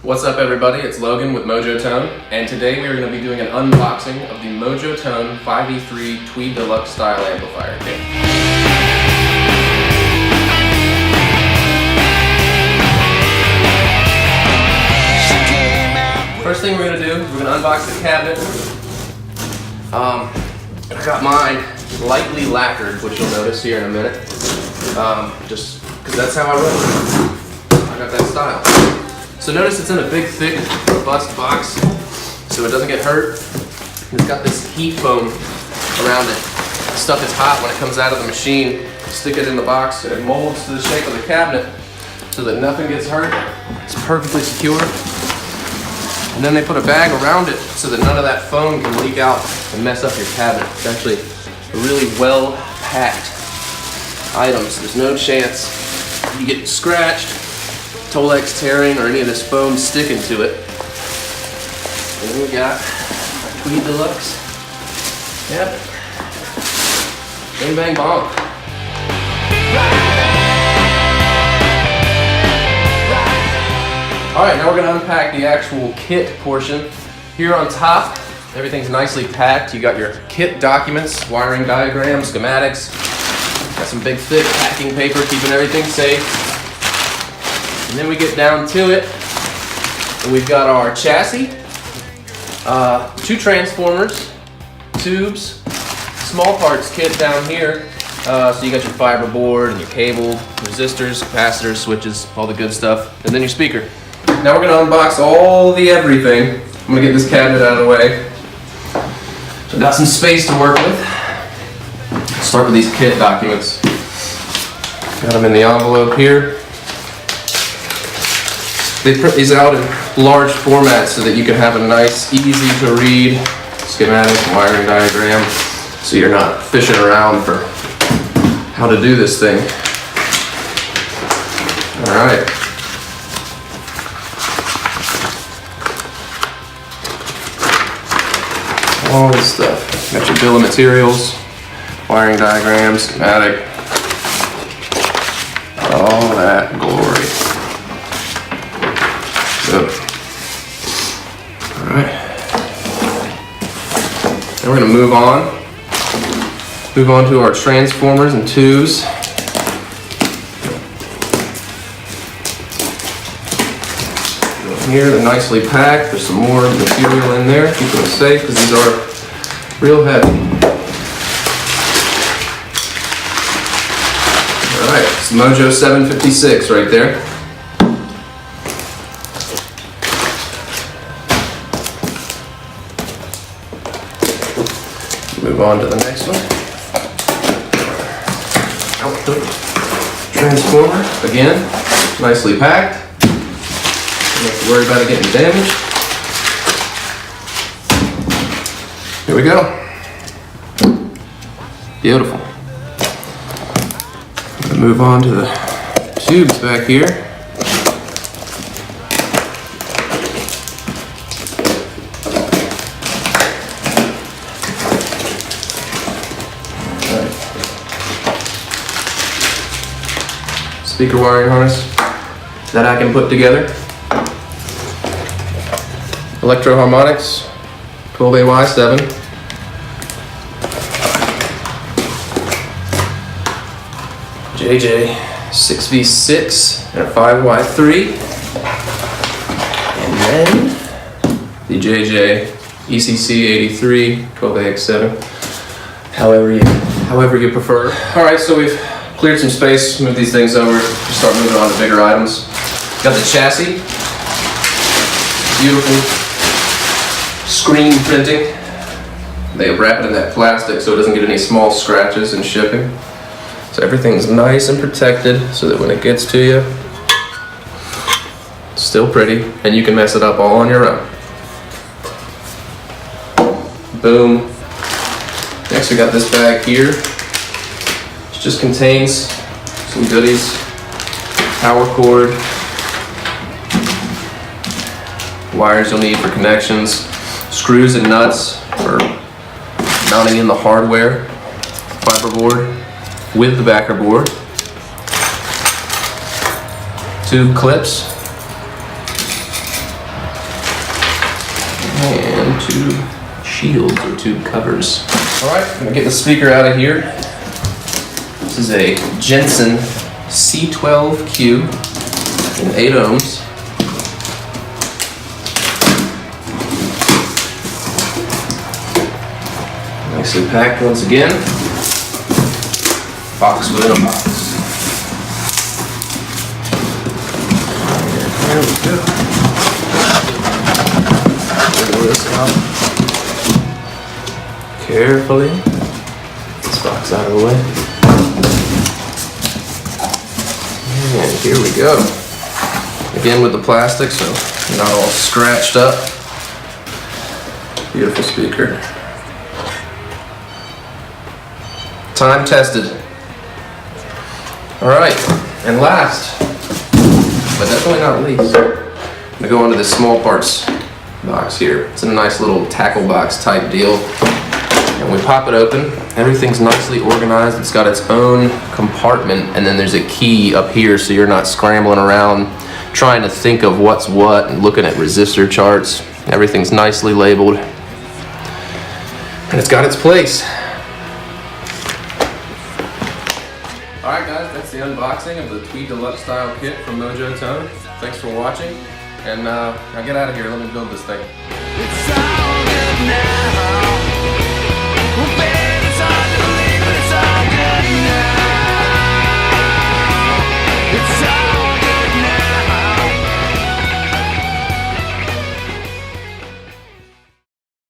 What's up everybody, it's Logan with Mojotone, and today we are going to be doing an unboxing of the Mojotone 5E3 Tweed Deluxe style amplifier kit. First thing we're going to do is we're going to unbox the cabinet. I got mine lightly lacquered, which you'll notice here in a minute, just because that's how I roll. I got that style. So notice it's in a big, thick, robust box, so it doesn't get hurt. It's got this heat foam around it. The stuff is hot when it comes out of the machine. Stick it in the box, and it molds to the shape of the cabinet so that nothing gets hurt. It's perfectly secure. And then they put a bag around it so that none of that foam can leak out and mess up your cabinet. It's actually a really well-packed item, so there's no chance you get scratched, Tolex tearing, or any of this foam sticking to it. And then we got our Tweed Deluxe. Yep. Bang bang bonk. Alright, now we're going to unpack the actual kit portion. Here on top, everything's nicely packed. You got your kit documents, wiring diagrams, schematics. Got some big thick packing paper keeping everything safe. And then we get down to it, and we've got our chassis, 2 transformers, tubes, small parts kit down here. So you got your fiber board and your cable, resistors, capacitors, switches, all the good stuff, and then your speaker. Now we're going to unbox all the everything. I'm going to get this cabinet out of the way. So I've got some space to work with. Let's start with these kit documents. Got them in the envelope here. They print these out in large formats so that you can have a nice, easy to read schematic, wiring diagram, so you're not fishing around for how to do this thing. Alright. All this stuff. Got your bill of materials, wiring diagram, schematic, all that glory. Alright. Now we're going to move on to our transformers and tubes. Here, they're nicely packed. There's some more material in there. Keep them safe because these are real heavy. Alright, it's Mojo 756 right there. Move on to the next one. Output transformer, again, nicely packed. Don't have to worry about it getting damaged. Here we go. Beautiful. I'm going to move on to the tubes back here. Speaker wiring harness that I can put together. Electro harmonics, 12AY7. JJ 6V6 and a 5Y3. And then the JJ ECC 83, 12AX7. However you prefer. Alright, so we've cleared some space, move these things over, start moving on to bigger items. Got the chassis, beautiful screen printing. They wrap it in that plastic so it doesn't get any small scratches in shipping. So everything's nice and protected so that when it gets to you, it's still pretty and you can mess it up all on your own. Boom. Next we got this bag here. Just contains some goodies, power cord, wires you'll need for connections, screws and nuts for mounting in the hardware, fiber board with the backer board, 2 clips, and tube shields or tube covers. Alright, I'm gonna get the speaker out of here. This is a Jensen C12Q in 8 ohms. Nicely packed once again. Box within a box. There we go. Pull this out carefully. This box out of the way. And here we go. Again with the plastic, so not all scratched up. Beautiful speaker. Time tested. Alright, and last, but definitely not least, I'm gonna go into this small parts box here. It's in a nice little tackle box type deal. And we pop it open, everything's nicely organized. It's got its own compartment, and then there's a key up here so you're not scrambling around trying to think of what's what and looking at resistor charts. Everything's nicely labeled, and it's got its place. Alright guys, that's the unboxing of the Tweed Deluxe style kit from Mojotone. Thanks for watching, and now get out of here, let me build this thing. It's all good now.